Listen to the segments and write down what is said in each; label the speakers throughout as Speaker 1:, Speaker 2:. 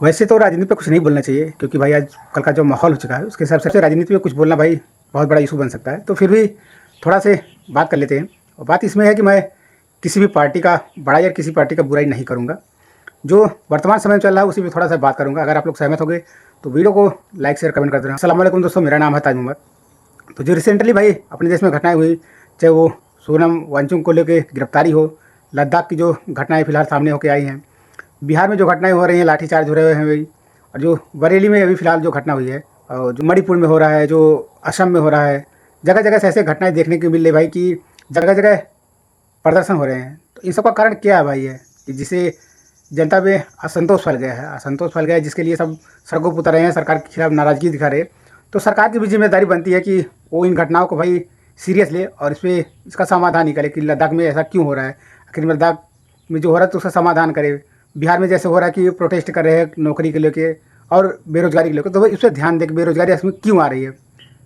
Speaker 1: वैसे तो राजनीति पे कुछ नहीं बोलना चाहिए, क्योंकि भाई आज कल का जो माहौल हो चुका है उसके हिसाब से राजनीति पे कुछ बोलना भाई बहुत बड़ा इशू बन सकता है। तो फिर भी थोड़ा से बात कर लेते हैं। और बात इसमें है कि मैं किसी भी पार्टी का बड़ाई या किसी पार्टी का बुराई नहीं करूँगा। जो वर्तमान समय में चल रहा है उसी पर थोड़ा सा बात करूँगा। अगर आप लोग सहमत हो गए तो वीडियो को लाइक शेयर कमेंट कर देना। अस्सलाम वालेकुम दोस्तों, मेरा नाम है ताज मोहम्मद। तो जो रिसेंटली भाई अपने देश में घटनाएं हुई, चाहे वो सोनम वांगचुक को लेकर गिरफ्तारी हो, लद्दाख की जो घटनाएं फिलहाल सामने होकर आई हैं, बिहार में जो घटनाएं हो रही हैं, लाठीचार्ज हो रहे हैं भाई, और जो बरेली में अभी फ़िलहाल जो घटना हुई है, और जो मणिपुर में हो रहा है, जो असम में हो रहा है, जगह जगह से ऐसे घटनाएं देखने को मिल रही भाई कि जगह जगह प्रदर्शन हो रहे हैं। तो इन सब का कारण क्या है भाई? है कि जिसे जनता में असंतोष फैल गया है, जिसके लिए सब सड़कों पर उतर रहे हैं, सरकार के खिलाफ नाराज़गी दिखा रहे हैं। तो सरकार की भी जिम्मेदारी बनती है कि वो इन घटनाओं को भाई सीरियस ले और इसका समाधान निकाले कि लद्दाख में ऐसा क्यों हो रहा है, आखिर लद्दाख में जो हो रहा है तो उसका समाधान करे। बिहार में जैसे हो रहा है कि प्रोटेस्ट कर रहे हैं नौकरी के लेके और बेरोजगारी के लेकर, तो भाई इस पर ध्यान दे कि बेरोजगारी इसमें क्यों आ रही है,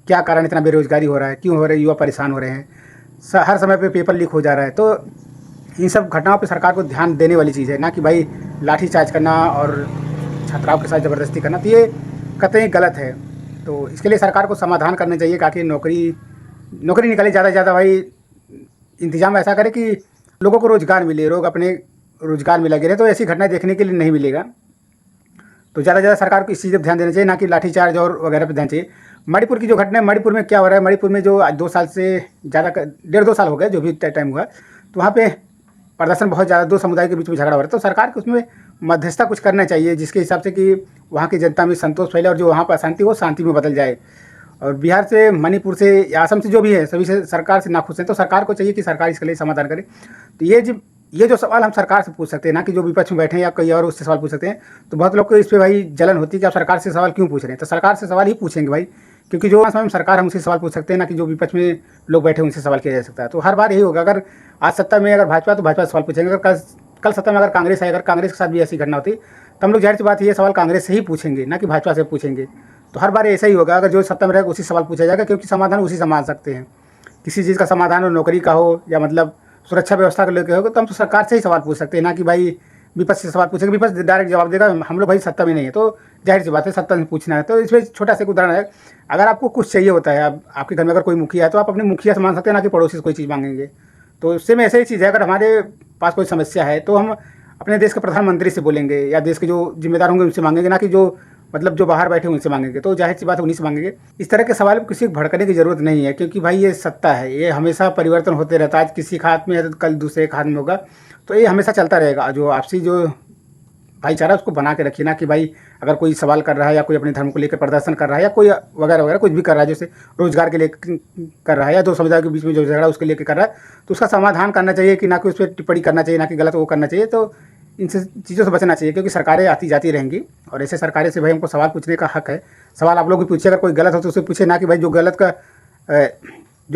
Speaker 1: क्या कारण इतना बेरोजगारी हो रहा है, क्यों हो रहा है, युवा परेशान हो रहे हैं, हर समय पे पेपर लीक हो जा रहा है। तो इन सब घटनाओं पे सरकार को ध्यान देने वाली चीज़ है, ना कि भाई लाठीचार्ज करना और छात्राओं के साथ ज़बरदस्ती करना। तो ये कतई गलत है। तो इसके लिए सरकार को समाधान करना चाहिए ताकि नौकरी निकाले, ज़्यादा से ज़्यादा भाई इंतजाम ऐसा करे कि लोगों को रोज़गार मिले, लोग अपने रोज़गार में लगे रहे। तो ऐसी घटनाएं देखने के लिए नहीं मिलेगा। तो ज़्यादा से ज़्यादा सरकार को इस चीज़ पर ध्यान देना चाहिए, ना कि लाठीचार्ज और वगैरह पर ध्यान चाहिए। मणिपुर की जो घटना है, मणिपुर में क्या हो रहा है, मणिपुर में जो आज 2 साल से ज़्यादा 1.5-2 साल हो गए जो भी टाइम हुआ, तो वहाँ पे प्रदर्शन बहुत ज़्यादा, 2 समुदाय के बीच में झगड़ा हो रहा है। तो सरकार को उसमें मध्यस्थता कुछ करना चाहिए, जिसके हिसाब से कि वहाँ की जनता में संतोष फैले और जो वहाँ पर अशांति हो शांति में बदल जाए। और बिहार से, मणिपुर से या असम से जो भी है, सभी से सरकार से नाखुश हैं। तो सरकार को चाहिए कि सरकार इसके लिए समाधान करे। तो ये जो सवाल हम सरकार से पूछ सकते हैं, ना कि जो विपक्ष में बैठे हैं या कोई और उससे सवाल पूछ सकते हैं। तो बहुत लोग को इस पर भाई जलन होती है कि आप सरकार से सवाल क्यों पूछ रहे हैं। तो सरकार से सवाल ही पूछेंगे भाई, क्योंकि जो समय में सरकार हम उनसे सवाल पूछ सकते हैं, ना कि जो विपक्ष में लोग बैठे उनसे सवाल किया जा सकता है। तो हर बार यही होगा, अगर आज सत्ता में अगर भाजपा तो भाजपा से सवाल पूछेंगे, अगर कल सत्ता में अगर कांग्रेस है, अगर कांग्रेस के साथ भी ऐसी घटना होती तो हम लोग जाहिर सी बात ये सवाल कांग्रेस से ही पूछेंगे, ना कि भाजपा से पूछेंगे। तो हर बार ऐसा ही होगा, अगर जो सत्ता में रहेगा उसी सवाल पूछा जाएगा, क्योंकि समाधान उसी संभाल सकते हैं। किसी चीज़ का समाधान हो, नौकरी का हो या मतलब सुरक्षा व्यवस्था को लेकर होगा, तो हम तो सरकार से ही सवाल पूछ सकते हैं, ना कि भाई विपक्ष से सवाल पूछेंगे। विपक्ष डायरेक्ट जवाब देगा, हम लोग भाई सत्ता में नहीं है, तो जाहिर सी बात है सत्ता से पूछना है। तो इसमें छोटा सा एक उदाहरण है, अगर आपको कुछ चाहिए होता है, आपके घर में अगर कोई मुखिया है तो आप अपने मुखिया से मांग सकते हैं, ना कि पड़ोसी से कोई चीज़ मांगेंगे। तो इससे में ऐसे ही चीज़ है, अगर हमारे पास कोई समस्या है तो हम अपने देश के प्रधानमंत्री से बोलेंगे या देश के जो जिम्मेदार होंगे उनसे मांगेंगे, ना कि जो मतलब जो बाहर बैठे उनसे मांगेंगे। तो जाहिर सी बात है उन्हीं से मांगेंगे। इस तरह के सवाल में किसी को भड़कने की ज़रूरत नहीं है, क्योंकि भाई ये सत्ता है, ये हमेशा परिवर्तन होते रहता है। आज किसी के हाथ में है तो कल दूसरे के हाथ में होगा। तो ये हमेशा चलता रहेगा। जो आपसी जो भाईचारा उसको बना के रखिए, ना कि भाई अगर कोई सवाल कर रहा है या कोई अपने धर्म को लेकर प्रदर्शन कर रहा है या कोई वगैरह वगैरह कुछ भी कर रहा है, जैसे रोजगार के लिए कर रहा है या दो समुदाय के बीच में जो झगड़ा उसके लेकर कर रहा है, तो उसका समाधान करना चाहिए, कि ना कि उस पर टिप्पणी करना चाहिए, ना कि गलत वो करना चाहिए। तो इन चीज़ों से बचना चाहिए, क्योंकि सरकारें आती जाती रहेंगी और ऐसे सरकारें से भाई हमको सवाल पूछने का हक है। सवाल आप लोग भी पूछिए, अगर कोई गलत हो तो उससे पूछे, ना कि भाई जो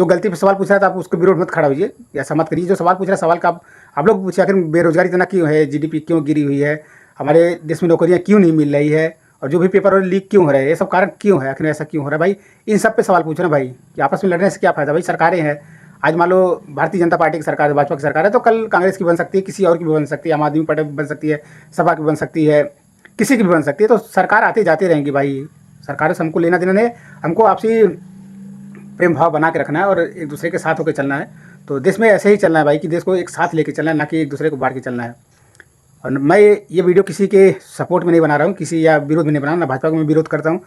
Speaker 1: गलती पर सवाल पूछ रहा था आप उसके विरोध मत खड़ा होइए, ऐसा मत करिए। जो सवाल पूछ रहा है सवाल का आप लोग पूछिए, आखिर बेरोजगारी इतना क्यों है, जीडीपी क्यों गिरी हुई है, हमारे देश में नौकरियां क्यों नहीं मिल रही है, और जो भी पेपर और लीक क्यों हो रहे हैं, ये सब कारण क्यों है, आखिर ऐसा क्यों हो रहा है भाई। इन सब पे सवाल पूछना भाई, कि आपस में लड़ने से क्या फ़ायदा भाई। सरकारें हैं, आज मान लो भारतीय जनता पार्टी की सरकार है, भाजपा की सरकार है, तो कल कांग्रेस की बन सकती है, किसी और की भी बन सकती है, आम आदमी पार्टी बन सकती है, सपा की बन सकती है, किसी की भी बन सकती है। तो सरकार आती जाती रहेंगी भाई। सरकारों से हमको लेना देना नहीं, हमको आपसी प्रेम भाव बना के रखना है और एक दूसरे के साथ होकर चलना है। तो देश में ऐसे ही चलना है भाई, कि देश को एक साथ लेके चलना है, ना कि एक दूसरे को बांट के चलना है। और मैं ये वीडियो किसी के सपोर्ट में नहीं बना रहा हूँ, किसी या विरोध में नहीं बना रहा। ना भाजपा को मैं विरोध करता हूँ,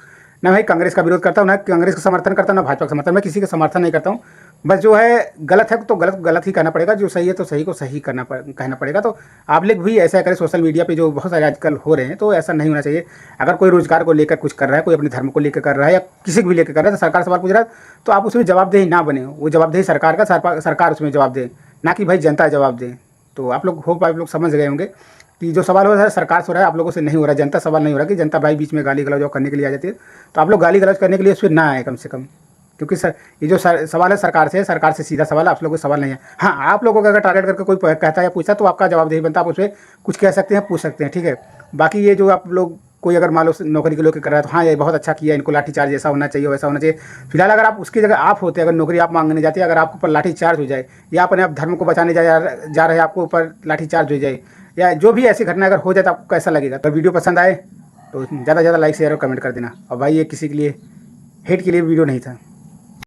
Speaker 1: ना भाई कांग्रेस का विरोध करता हूँ, ना कांग्रेस का समर्थन करता हूँ, ना भाजपा का समर्थन। मैं किसी का समर्थन नहीं करता हूँ। बस जो है गलत है तो गलत ही कहना पड़ेगा, जो सही है तो सही को सही कहना पड़ेगा। तो आप लोग भी ऐसा करें। सोशल मीडिया पे जो बहुत सारे आजकल हो रहे हैं, तो ऐसा नहीं होना चाहिए। अगर कोई रोजगार को लेकर कुछ कर रहा है, कोई अपने धर्म को लेकर कर रहा है या किसी को भी लेकर कर रहा है, तो सरकार सवाल पूछ रहा है, तो आप उसमें जवाबदेही ना बने। वो जवाबदेही सरकार का, सरकार उसमें जवाब दे, ना कि भाई जनता जवाब दे। तो आप लोग समझ गए होंगे कि जो सवाल हो रहा है सरकार से हो रहा है, आप लोगों से नहीं हो रहा है। जनता सवाल नहीं हो रहा कि जनता भाई बीच में गाली गलौज करने के लिए आ जाती है। तो आप लोग गाली गलौज करने के लिए उस पर ना आए कम से कम, क्योंकि ये जो सवाल है सरकार से सीधा सवाल है, आप लोगों को सवाल नहीं है। हाँ, आप लोगों को अगर टारगेट करके कोई कहता है या पूछता है, तो आपका जवाबदेही बनता है, आप उसमें कुछ कह सकते हैं, पूछ सकते हैं, ठीक है। बाकी ये जो आप लोग कोई अगर मान लो नौकरी के लोग कर रहा है, तो हाँ ये बहुत अच्छा किया, इनको लाठी चार्ज ऐसा होना चाहिए वैसा होना चाहिए। फिलहाल अगर आप उसकी जगह आप होते, अगर नौकरी आप मांगने जाते, अगर आपके ऊपर लाठी चार्ज हो जाए, या अपने आप धर्म को बचाने जा रहे हैं, आपको ऊपर लाठी चार्ज हो जाए, या जो भी ऐसी घटना अगर हो जाए, तो आपको कैसा लगेगा। तो वीडियो पसंद आए तो ज़्यादा से ज़्यादा लाइक शेयर और कमेंट कर देना। और भाई ये किसी के लिए हेट के लिए वीडियो नहीं था।